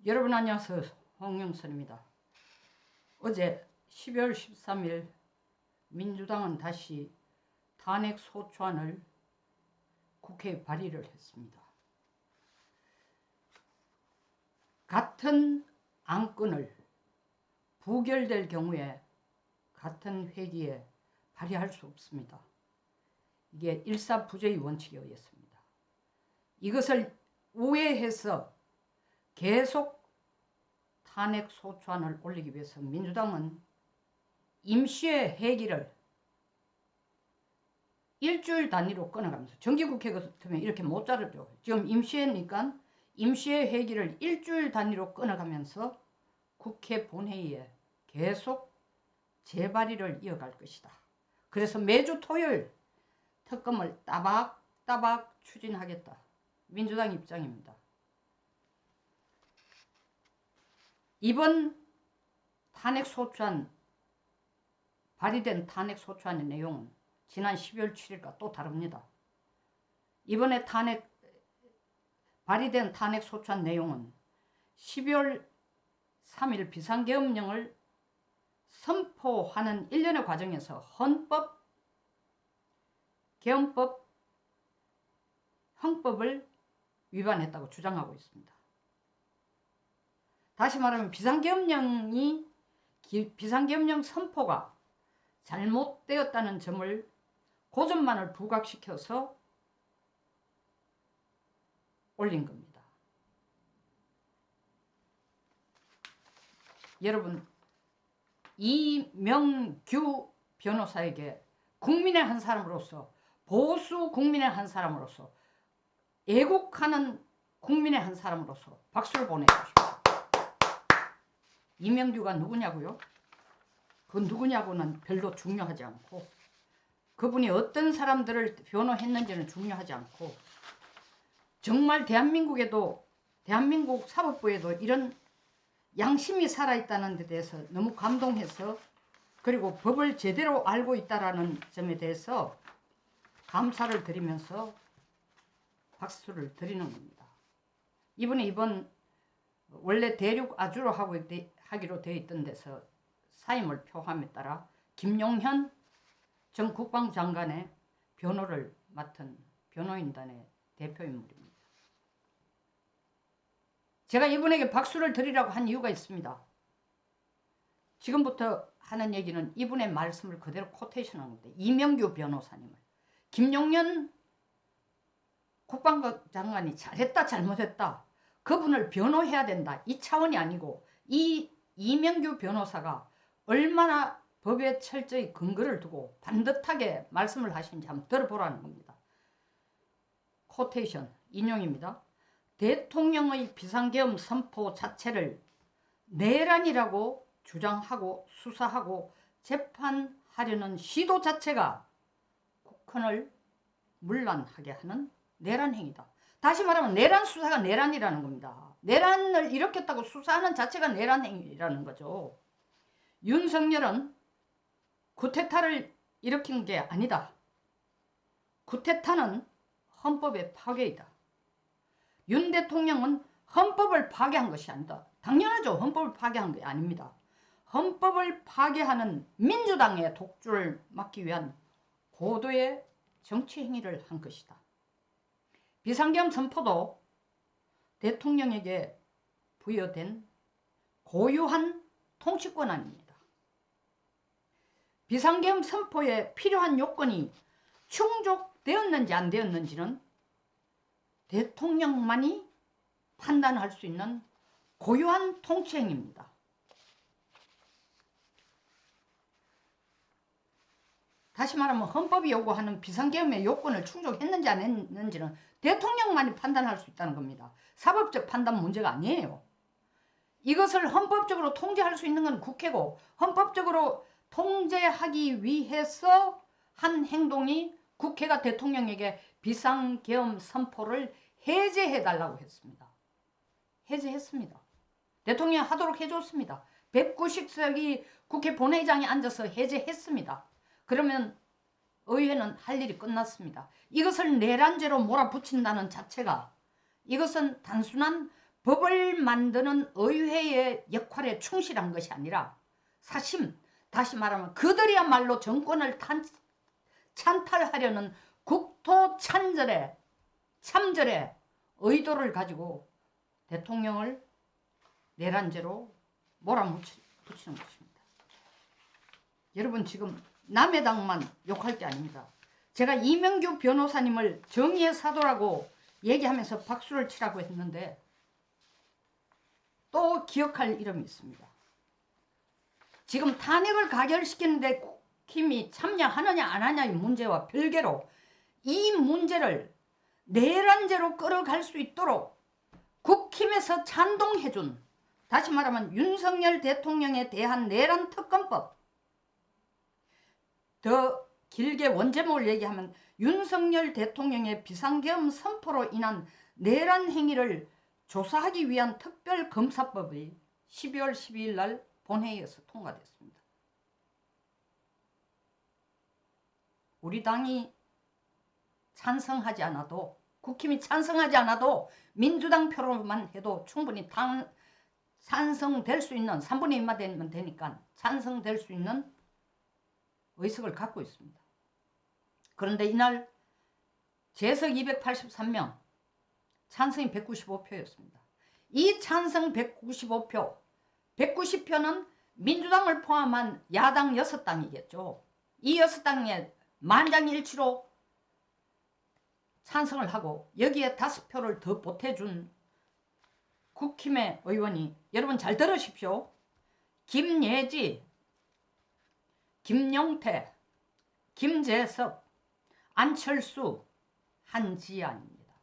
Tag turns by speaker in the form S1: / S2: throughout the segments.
S1: 여러분 안녕하세요. 홍영선입니다. 어제 12월 13일 민주당은 다시 탄핵 소추안을 국회에 발의를 했습니다. 같은 안건을 부결될 경우에 같은 회기에 발의할 수 없습니다. 이게 일사부재의 원칙에 의했습니다. 이것을 우회해서 계속 탄핵 소추안을 올리기 위해서 민주당은 임시의 회기를 일주일 단위로 끊어가면서, 정기국회 같으면 이렇게 못 자르죠. 지금 임시회니까 임시의 회기를 일주일 단위로 끊어가면서 국회 본회의에 계속 재발의를 이어갈 것이다. 그래서 매주 토요일 특검을 따박따박 추진하겠다. 민주당 입장입니다. 이번 탄핵소추안, 발의된 탄핵소추안의 내용은 지난 12월 7일과 또 다릅니다. 이번에 발의된 탄핵소추안 내용은 12월 3일 비상계엄령을 선포하는 일련의 과정에서 헌법, 계엄법, 형법을 위반했다고 주장하고 있습니다. 다시 말하면 비상계엄령 선포가 잘못되었다는 점을, 그 점만을 부각시켜서 올린 겁니다. 여러분, 이명규 변호사에게 국민의 한 사람으로서, 보수 국민의 한 사람으로서, 애국하는 국민의 한 사람으로서 박수를 보내주십시오. 이명규가 누구냐고요? 그 누구냐고는 별로 중요하지 않고, 그분이 어떤 사람들을 변호했는지는 중요하지 않고, 정말 대한민국 사법부에도 이런 양심이 살아있다는 데 대해서 너무 감동해서, 그리고 법을 제대로 알고 있다는 점에 대해서 감사를 드리면서 박수를 드리는 겁니다. 이번 원래 대륙 아주로 하기로 되어 있던 데서 사임을 표함에 따라 김용현 전 국방부 장관의 변호를 맡은 변호인단의 대표인물입니다. 제가 이분에게 박수를 드리라고 한 이유가 있습니다. 지금부터 하는 얘기는 이분의 말씀을 그대로 코테이션한 건데, 이명규 변호사님을, 김용현 국방부 장관이 잘했다 잘못했다, 그분을 변호해야 된다, 이 차원이 아니고, 이 이명규 변호사가 얼마나 법에 철저히 근거를 두고 반듯하게 말씀을 하시는지 한번 들어보라는 겁니다. 코테이션 인용입니다. 대통령의 비상계엄 선포 자체를 내란이라고 주장하고 수사하고 재판하려는 시도 자체가 국헌을 문란하게 하는 내란 행위다. 다시 말하면 내란 수사가 내란이라는 겁니다. 내란을 일으켰다고 수사하는 자체가 내란 행위라는 거죠. 윤석열은 쿠데타를 일으킨 게 아니다. 쿠데타는 헌법의 파괴이다. 윤 대통령은 헌법을 파괴한 것이 아니다. 당연하죠. 헌법을 파괴한 게 아닙니다. 헌법을 파괴하는 민주당의 독주를 막기 위한 고도의 정치 행위를 한 것이다. 비상계엄 선포도 대통령에게 부여된 고유한 통치권한입니다. 비상계엄 선포에 필요한 요건이 충족되었는지 안 되었는지는 대통령만이 판단할 수 있는 고유한 통치행위입니다. 다시 말하면 헌법이 요구하는 비상계엄의 요건을 충족했는지 안 했는지는 대통령만이 판단할 수 있다는 겁니다. 사법적 판단 문제가 아니에요. 이것을 헌법적으로 통제할 수 있는 건 국회고, 헌법적으로 통제하기 위해서 한 행동이 국회가 대통령에게 비상계엄 선포를 해제해달라고 했습니다. 해제했습니다. 대통령이 하도록 해줬습니다. 190석이 국회 본회의장에 앉아서 해제했습니다. 그러면 의회는 할 일이 끝났습니다. 이것을 내란죄로 몰아붙인다는 자체가, 이것은 단순한 법을 만드는 의회의 역할에 충실한 것이 아니라 사심, 다시 말하면 그들이야말로 정권을 찬탈하려는 국토 참절의 의도를 가지고 대통령을 내란죄로 몰아붙이는 것입니다. 여러분, 지금 남의 당만 욕할 게 아닙니다. 제가 이명규 변호사님을 정의의 사도라고 얘기하면서 박수를 치라고 했는데 또 기억할 이름이 있습니다. 지금 탄핵을 가결시키는데 국힘이 참여하느냐 안 하냐의 문제와 별개로 이 문제를 내란죄로 끌어갈 수 있도록 국힘에서 찬동해준, 다시 말하면 윤석열 대통령에 대한 내란 특검법, 더 길게 원제목을 얘기하면 윤석열 대통령의 비상계엄 선포로 인한 내란 행위를 조사하기 위한 특별검사법이 12월 12일 날 본회의에서 통과됐습니다. 우리 당이 찬성하지 않아도, 국힘이 찬성하지 않아도 민주당 표로만 해도 충분히 찬성될 수 있는, 3분의 2만 되면 되니까 찬성될 수 있는 의석을 갖고 있습니다. 그런데 이날 재석 283명, 찬성이 195표였습니다. 이 찬성 195표, 190표는 민주당을 포함한 야당 6당이겠죠. 이 6당에 만장일치로 찬성을 하고 여기에 5표를 더 보태준 국힘의 의원이, 여러분 잘 들으십시오. 김예지, 김용태, 김재섭, 안철수, 한지안입니다.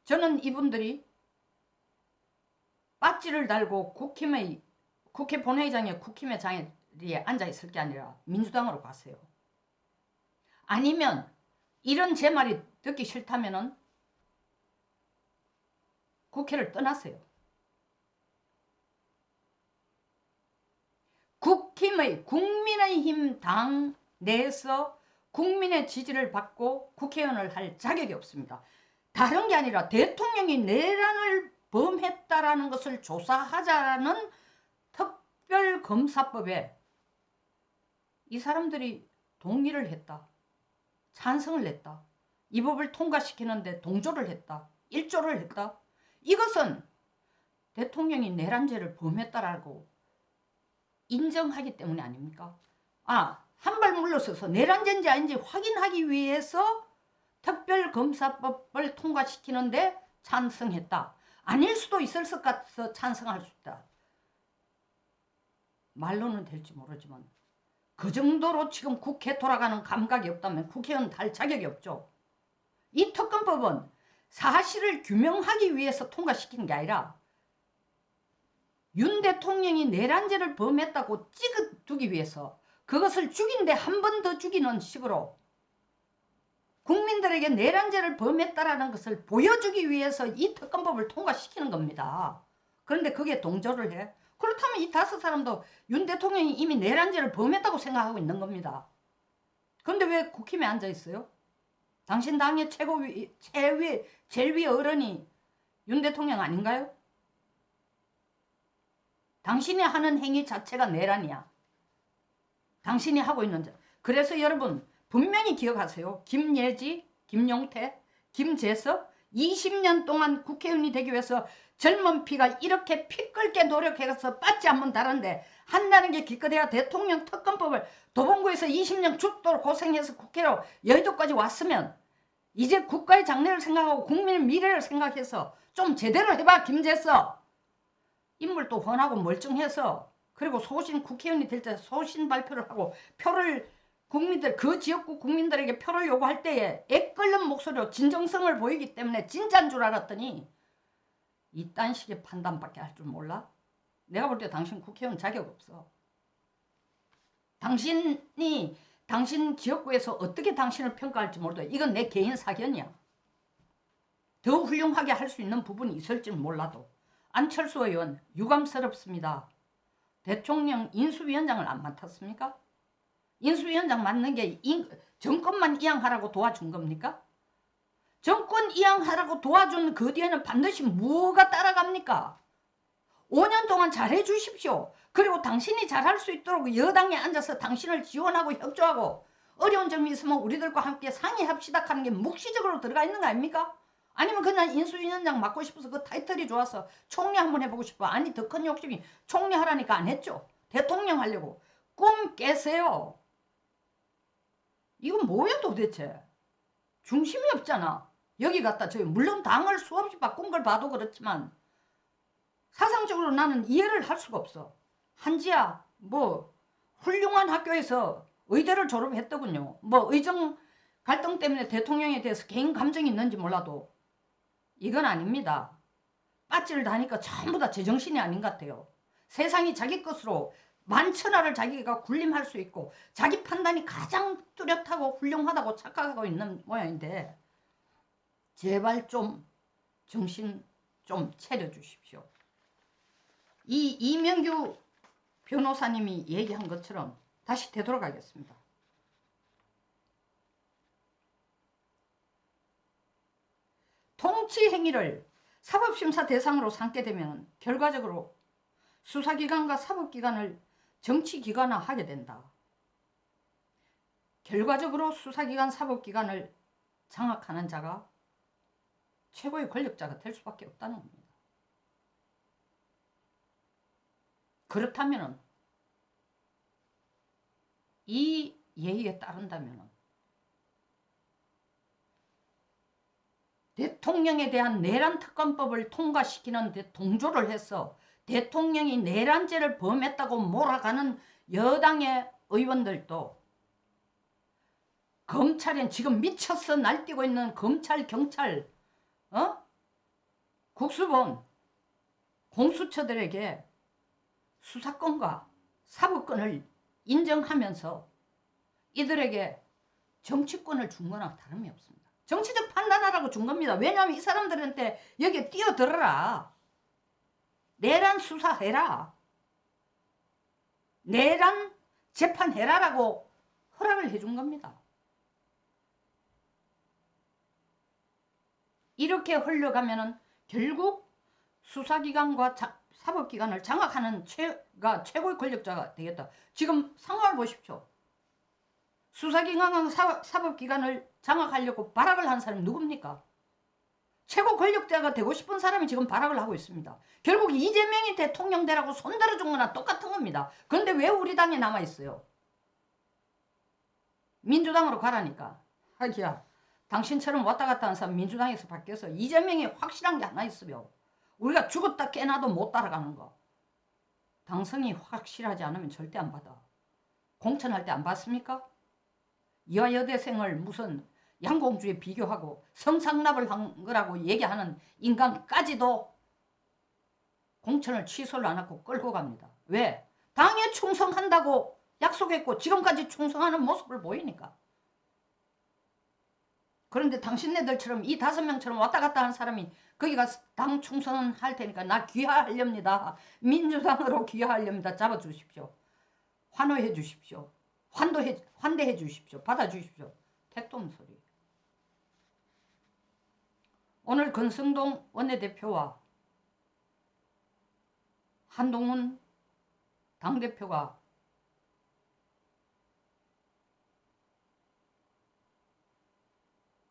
S1: 저는 이분들이 배지를 달고 국회 본회의장에 국힘의 자리에 앉아있을 게 아니라 민주당으로 가세요. 아니면 이런 제 말이 듣기 싫다면 국회를 떠나세요. 국민의힘 당 내에서 국민의 지지를 받고 국회의원을 할 자격이 없습니다. 다른 게 아니라 대통령이 내란을 범했다라는 것을 조사하자는 특별검사법에 이 사람들이 동의를 했다. 찬성을 했다. 이 법을 통과시키는데 동조를 했다. 일조를 했다. 이것은 대통령이 내란죄를 범했다라고 인정하기 때문에 아닙니까? 한 발 물러서서 내란죄인지 아닌지 확인하기 위해서 특별검사법을 통과시키는데 찬성했다. 아닐 수도 있을 것 같아서 찬성할 수 있다. 말로는 될지 모르지만 그 정도로 지금 국회 돌아가는 감각이 없다면 국회의원 할 자격이 없죠. 이 특검법은 사실을 규명하기 위해서 통과시킨 게 아니라 윤 대통령이 내란죄를 범했다고 찍어두기 위해서, 그것을 죽인데 한 번 더 죽이는 식으로 국민들에게 내란죄를 범했다라는 것을 보여주기 위해서 이 특검법을 통과시키는 겁니다. 그런데 그게 동조를 해? 그렇다면 이 5사람도 윤 대통령이 이미 내란죄를 범했다고 생각하고 있는 겁니다. 그런데 왜 국힘에 앉아 있어요? 당신 당의 제일 위 어른이 윤 대통령 아닌가요? 당신이 하는 행위 자체가 내란이야. 당신이 하고 있는 자. 그래서 여러분 분명히 기억하세요. 김예지, 김용태, 김재석 20년 동안 국회의원이 되기 위해서 젊은 피가 이렇게 피 끓게 노력해서 빠지 한번 달았는데 한다는 게 기껏해야 대통령 특검법을 도봉구에서 20년 죽도록 고생해서 국회로 여의도까지 왔으면 이제 국가의 장래를 생각하고 국민의 미래를 생각해서 좀 제대로 해봐. 김재석 인물도 훤하고 멀쩡해서, 그리고 소신 국회의원이 될 때 소신 발표를 하고 표를 국민들, 그 지역구 국민들에게 표를 요구할 때에 애끓는 목소리로 진정성을 보이기 때문에 진짜인 줄 알았더니 이딴 식의 판단밖에 할 줄 몰라? 내가 볼 때 당신 국회의원 자격 없어. 당신이 당신 지역구에서 어떻게 당신을 평가할지 모르다. 이건 내 개인 사견이야. 더 훌륭하게 할 수 있는 부분이 있을지는 몰라도. 안철수 의원 유감스럽습니다. 대통령 인수위원장을 안 맡았습니까? 인수위원장 맡는 게 정권만 이양하라고 도와준 겁니까? 정권 이양하라고 도와준 그 뒤에는 반드시 뭐가 따라갑니까? 5년 동안 잘해 주십시오. 그리고 당신이 잘할 수 있도록 여당에 앉아서 당신을 지원하고 협조하고 어려운 점이 있으면 우리들과 함께 상의합시다 하는 게 묵시적으로 들어가 있는 거 아닙니까? 아니면 그냥 인수위원장 맡고 싶어서 그 타이틀이 좋아서 총리 한번 해보고 싶어. 아니 더 큰 욕심이 총리 하라니까 안 했죠. 대통령 하려고. 꿈 깨세요. 이건 뭐야 도대체. 중심이 없잖아. 여기 갔다 저기. 물론 당을 수없이 바꾼 걸 봐도 그렇지만 사상적으로 나는 이해를 할 수가 없어. 한지야 뭐 훌륭한 학교에서 의대를 졸업했더군요. 뭐 의정 갈등 때문에 대통령에 대해서 개인 감정이 있는지 몰라도 이건 아닙니다. 빠찌를 다니까 전부 다 제정신이 아닌 것 같아요. 세상이 자기 것으로 만천하를 자기가 군림할 수 있고 자기 판단이 가장 뚜렷하고 훌륭하다고 착각하고 있는 모양인데 제발 좀 정신 좀 차려주십시오. 이 이명규 변호사님이 얘기한 것처럼 다시 되돌아가겠습니다. 통치 행위를 사법심사 대상으로 삼게 되면 결과적으로 수사기관과 사법기관을 정치기관화하게 된다. 결과적으로 수사기관, 사법기관을 장악하는 자가 최고의 권력자가 될 수밖에 없다는 겁니다. 그렇다면 이 예의에 따른다면 대통령에 대한 내란특검법을 통과시키는 데 동조를 해서 대통령이 내란죄를 범했다고 몰아가는 여당의 의원들도 검찰엔 지금 미쳐서 날뛰고 있는 검찰, 경찰, 국수본, 공수처들에게 수사권과 사법권을 인정하면서 이들에게 정치권을 준 거나 다름이 없습니다. 정치적 판단하라고 준 겁니다. 왜냐하면 이 사람들한테 여기에 뛰어들어라. 내란 수사해라. 내란 재판해라라고 허락을 해준 겁니다. 이렇게 흘러가면은 결국 수사기관과 사법기관을 장악하는 최고의 권력자가 되겠다. 지금 상황을 보십시오. 수사기관과 사법기관을 장악하려고 발악을 한 사람이 누굽니까? 최고 권력자가 되고 싶은 사람이 지금 발악을 하고 있습니다. 결국 이재명이 대통령 되라고 손들어준 거나 똑같은 겁니다. 그런데 왜 우리 당에 남아있어요? 민주당으로 가라니까. 하기야 당신처럼 왔다 갔다 하는 사람 민주당에서 바뀌어서 이재명이 확실한 게 하나 있어요. 우리가 죽었다 깨나도 못 따라가는 거. 당성이 확실하지 않으면 절대 안 받아. 공천할 때 안 받습니까? 이화여대생을 무슨 양공주에 비교하고 성상납을 한 거라고 얘기하는 인간까지도 공천을 취소를 안 하고 끌고 갑니다. 왜? 당에 충성한다고 약속했고 지금까지 충성하는 모습을 보이니까. 그런데 당신네들처럼 이 5명처럼 왔다 갔다 하는 사람이 거기 가서 당 충성할 테니까 나 귀화하렵니다. 민주당으로 귀화하렵니다. 잡아주십시오. 환호해 주십시오. 환대해 주십시오. 받아주십시오. 택도 없는 소리. 오늘 권성동 원내대표와 한동훈 당대표가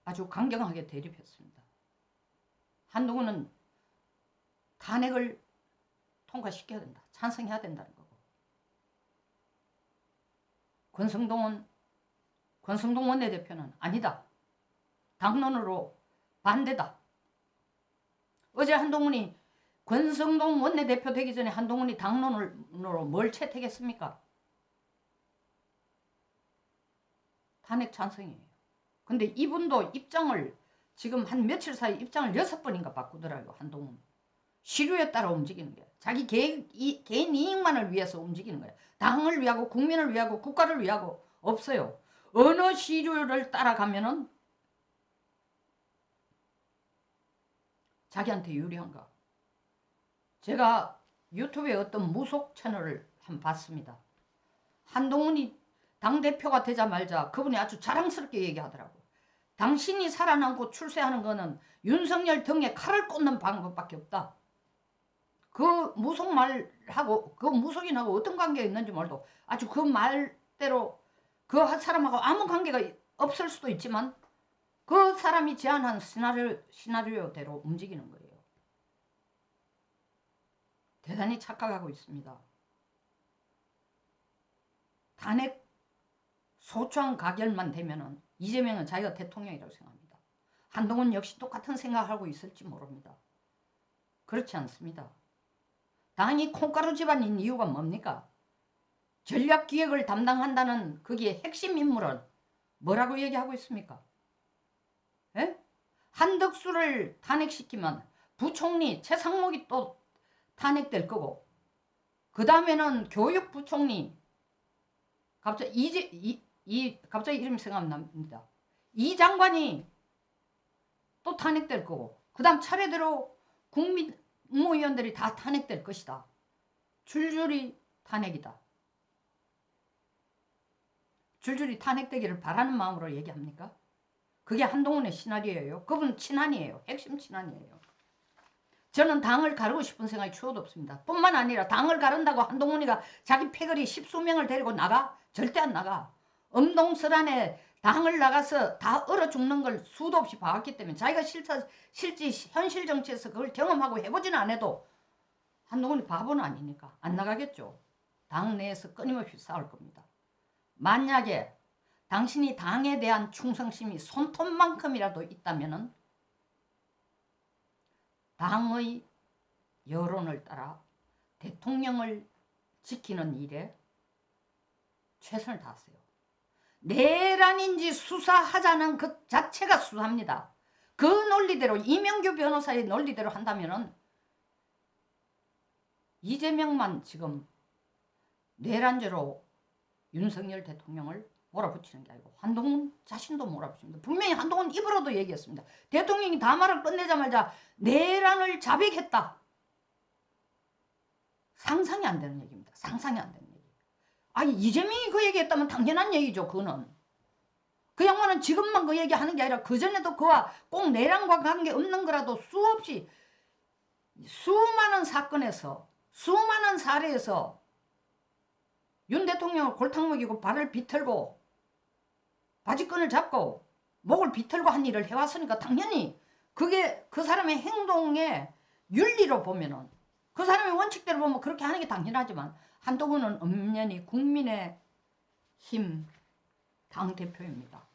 S1: 아주 강경하게 대립했습니다. 한동훈은 탄핵을 통과시켜야 된다. 찬성해야 된다는 거고. 권성동 원내대표는 아니다. 당론으로 반대다. 어제 한동훈이 권성동 원내대표 되기 전에 한동훈이 당론으로 뭘 채택했습니까? 탄핵 찬성이에요. 근데 이분도 입장을 지금 한 며칠 사이 입장을 6번인가 바꾸더라고요. 한동훈. 시류에 따라 움직이는 거야. 자기 개인 이익만을 위해서 움직이는 거야. 당을 위하고 국민을 위하고 국가를 위하고 없어요. 어느 시류를 따라가면은 자기한테 유리한가. 제가 유튜브에 어떤 무속 채널을 한번 봤습니다. 한동훈이 당대표가 되자마자 그분이 아주 자랑스럽게 얘기하더라고. 당신이 살아남고 출세하는 거는 윤석열 등에 칼을 꽂는 방법밖에 없다. 그 무속말하고 그 무속인하고 어떤 관계가 있는지 몰라도 아주 그 말대로 그 사람하고 아무 관계가 없을 수도 있지만 그 사람이 제안한 시나리오대로 움직이는 거예요. 대단히 착각하고 있습니다. 탄핵 소추안 가결만 되면은 이재명은 자기가 대통령이라고 생각합니다. 한동훈 역시 똑같은 생각하고 있을지 모릅니다. 그렇지 않습니다. 당이 콩가루 집안인 이유가 뭡니까? 전략기획을 담당한다는 거기에 핵심 인물은 뭐라고 얘기하고 있습니까? 에? 한덕수를 탄핵시키면 부총리 최상목이 또 탄핵될 거고 그 다음에는 교육부총리 갑자기 갑자기 이름이 생각납니다. 이 장관이 또 탄핵될 거고 그 다음 차례대로 국무위원들이 다 탄핵될 것이다. 줄줄이 탄핵이다. 줄줄이 탄핵되기를 바라는 마음으로 얘기합니까? 그게 한동훈의 시나리오예요. 그분 친한이에요. 핵심 친한이에요. 저는 당을 가르고 싶은 생각이 추호도 없습니다. 뿐만 아니라 당을 가른다고 한동훈이가 자기 패거리 10수명을 데리고 나가? 절대 안 나가. 엄동설안에 당을 나가서 다 얼어 죽는 걸 수도 없이 봐왔기 때문에 자기가 실제 현실 정치에서 그걸 경험하고 해보지는 않아도 한동훈이 바보는 아니니까 안 나가겠죠. 당 내에서 끊임없이 싸울 겁니다. 만약에 당신이 당에 대한 충성심이 손톱만큼이라도 있다면 당의 여론을 따라 대통령을 지키는 일에 최선을 다하세요. 내란인지 수사하자는 그 자체가 수사입니다. 그 논리대로 이명규 변호사의 논리대로 한다면 이재명만 지금 내란죄로 윤석열 대통령을 몰아붙이는 게 아니고 한동훈 자신도 몰아붙입니다. 분명히 한동훈 입으로도 얘기했습니다. 대통령이 담화를 끝내자마자 내란을 자백했다. 상상이 안 되는 얘기입니다. 상상이 안 되는 얘기. 아니 이재명이 그 얘기했다면 당연한 얘기죠. 그거는. 그 양반은 지금만 그 얘기하는 게 아니라 그전에도 그와 꼭 내란과 관계없는 거라도 수없이 수많은 사건에서 수많은 사례에서 윤 대통령을 골탕 먹이고 발을 비틀고 바지끈을 잡고 목을 비틀고 한 일을 해왔으니까 당연히 그게 그 사람의 행동의 윤리로 보면은 그 사람의 원칙대로 보면 그렇게 하는 게 당연하지만 한동훈은 엄연히 국민의 힘 당대표입니다.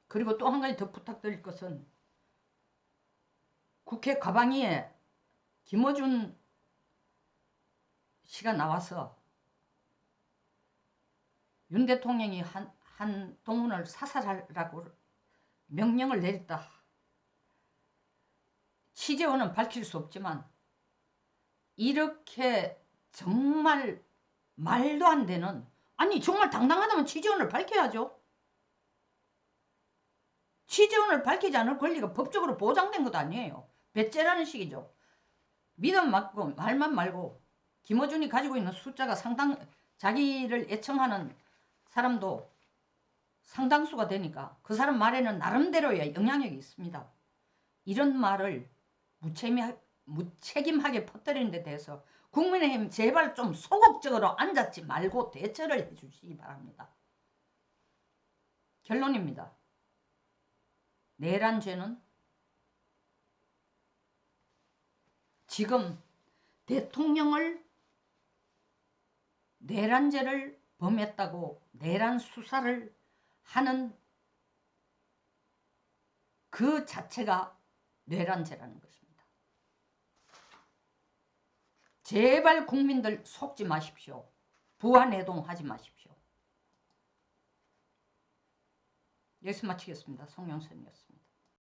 S1: 그리고 또 한 가지 더 부탁드릴 것은 국회 가방위에 김어준 씨가 나와서 윤 대통령이 한동훈을 사살하라고 명령을 내렸다. 취재원은 밝힐 수 없지만 이렇게 정말 말도 안 되는 아니 정말 당당하다면 취재원을 밝혀야죠. 취재원을 밝히지 않을 권리가 법적으로 보장된 것도 아니에요. 배째라는 식이죠. 믿음 맞고 말만 말고 김어준이 가지고 있는 숫자가 자기를 애청하는 사람도 상당수가 되니까 그 사람 말에는 나름대로의 영향력이 있습니다. 이런 말을 무책임하게 퍼뜨리는 데 대해서 국민의힘 제발 좀 소극적으로 앉았지 말고 대처를 해주시기 바랍니다. 결론입니다. 내란죄는 지금 대통령을 내란죄를 범했다고 내란 수사를 하는 그 자체가 내란죄라는 것입니다. 제발 국민들 속지 마십시오. 부안해동하지 마십시오. 여기서 마치겠습니다. 송영선이었습니다.